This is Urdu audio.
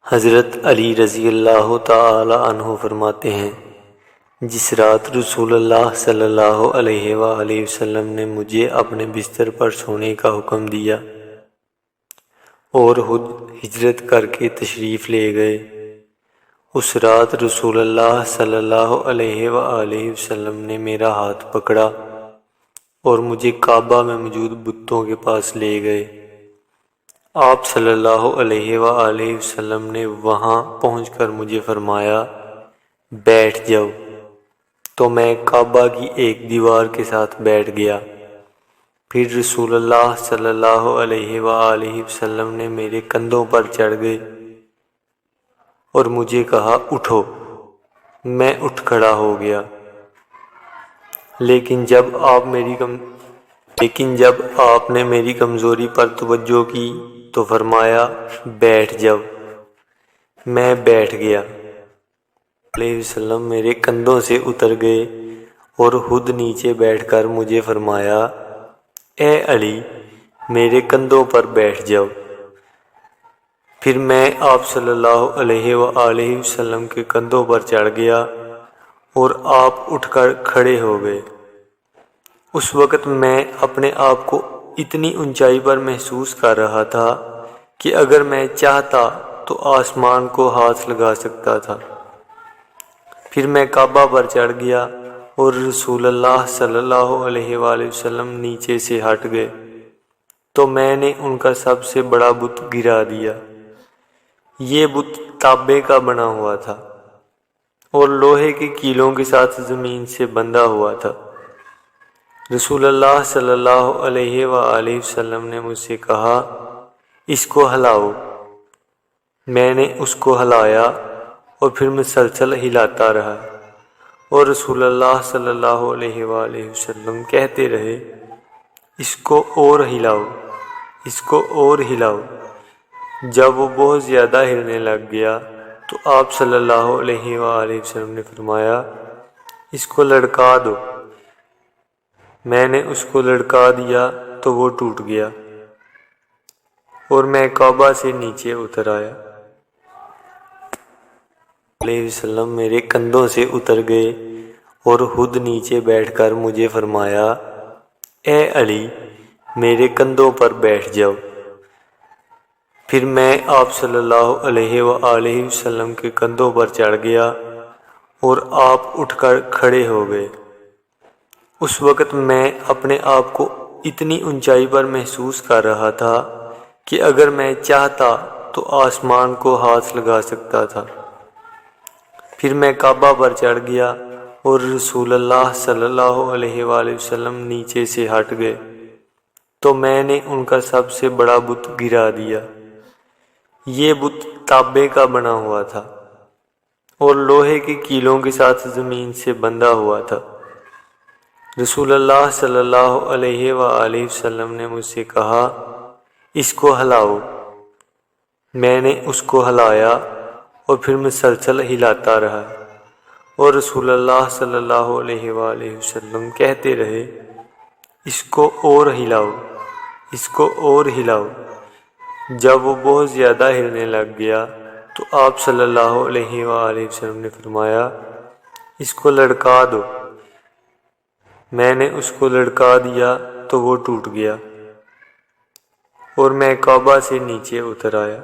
حضرت علی رضی اللہ تعالی عنہ فرماتے ہیں، جس رات رسول اللہ صلی اللہ علیہ وآلہ وسلم نے مجھے اپنے بستر پر سونے کا حکم دیا اور خود ہجرت کر کے تشریف لے گئے، اس رات رسول اللہ صلی اللہ علیہ وآلہ وسلم نے میرا ہاتھ پکڑا اور مجھے کعبہ میں موجود بتوں کے پاس لے گئے۔ آپ صلی اللہ علیہ وآلہ وسلم نے وہاں پہنچ کر مجھے فرمایا، بیٹھ جاؤ، تو میں کعبہ کی ایک دیوار کے ساتھ بیٹھ گیا۔ پھر رسول اللہ صلی اللہ علیہ وآلہ وسلم نے میرے کندھوں پر چڑھ گئے اور مجھے کہا، اٹھو۔ میں اٹھ کھڑا ہو گیا، لیکن جب آپ نے میری کمزوری پر توجہ کی تو فرمایا، بیٹھ جاؤ۔ میں بیٹھ گیا۔ علیہ وسلم میرے کندھوں سے اتر گئے اور خود نیچے بیٹھ کر مجھے فرمایا، اے علی، میرے کندھوں پر بیٹھ جاؤ۔ پھر میں آپ صلی اللہ علیہ وآلہ وسلم کے کندھوں پر چڑھ گیا اور آپ اٹھ کر کھڑے ہو گئے۔ اس وقت میں اپنے آپ کو اتنی اونچائی پر محسوس کر رہا تھا کہ اگر میں چاہتا تو آسمان کو ہاتھ لگا سکتا تھا۔ پھر میں کعبہ پر چڑھ گیا اور رسول اللہ صلی اللہ علیہ وآلہ وسلم نیچے سے ہٹ گئے تو میں نے ان کا سب سے بڑا بت گرا دیا۔ یہ بت تانبے کا بنا ہوا تھا اور لوہے کے کیلوں کے ساتھ زمین سے بندھا ہوا تھا۔ رسول اللہ صلی اللہ علیہ وآلہ وسلم نے مجھ سے کہا، اس کو ہلاؤ۔ میں نے اس کو ہلایا اور پھر مسلسل ہلاتا رہا اور رسول اللہ صلی اللہ علیہ وآلہ وسلم کہتے رہے، اس کو اور ہلاؤ، اس کو اور ہلاؤ۔ جب وہ بہت زیادہ ہلنے لگ گیا تو آپ صلی اللہ علیہ وآلہ وسلم نے فرمایا، اس کو لڑکا دو۔ میں نے اس کو لڑکا دیا تو وہ ٹوٹ گیا اور میں کعبہ سے نیچے اتر آیا۔ علیہ وسلم میرے کندھوں سے اتر گئے اور خود نیچے بیٹھ کر مجھے فرمایا، اے علی، میرے کندھوں پر بیٹھ جاؤ۔ پھر میں آپ صلی اللہ علیہ وآلہ وسلم کے کندھوں پر چڑھ گیا اور آپ اٹھ کر کھڑے ہو گئے۔ اس وقت میں اپنے آپ کو اتنی اونچائی پر محسوس کر رہا تھا کہ اگر میں چاہتا تو آسمان کو ہاتھ لگا سکتا تھا۔ پھر میں کعبہ پر چڑھ گیا اور رسول اللہ صلی اللہ علیہ وآلہ وسلم نیچے سے ہٹ گئے تو میں نے ان کا سب سے بڑا بت گرا دیا۔ یہ بت تانبے کا بنا ہوا تھا اور لوہے کے کیلوں کے ساتھ زمین سے بندھا ہوا تھا۔ رسول اللہ صلی اللہ علیہ وآلہ وسلم نے مجھ سے کہا، اس کو ہلاؤ۔ میں نے اس کو ہلایا اور پھر مسلسل ہلاتا رہا اور رسول اللہ صلی اللہ علیہ وآلہ وسلم کہتے رہے، اس کو اور ہلاؤ، اس کو اور ہلاؤ۔ جب وہ بہت زیادہ ہلنے لگ گیا تو آپ صلی اللہ علیہ وآلہ وسلم نے فرمایا، اس کو لڑکا دو۔ میں نے اس کو لڑکا دیا تو وہ ٹوٹ گیا اور میں کعبہ سے نیچے اتر آیا۔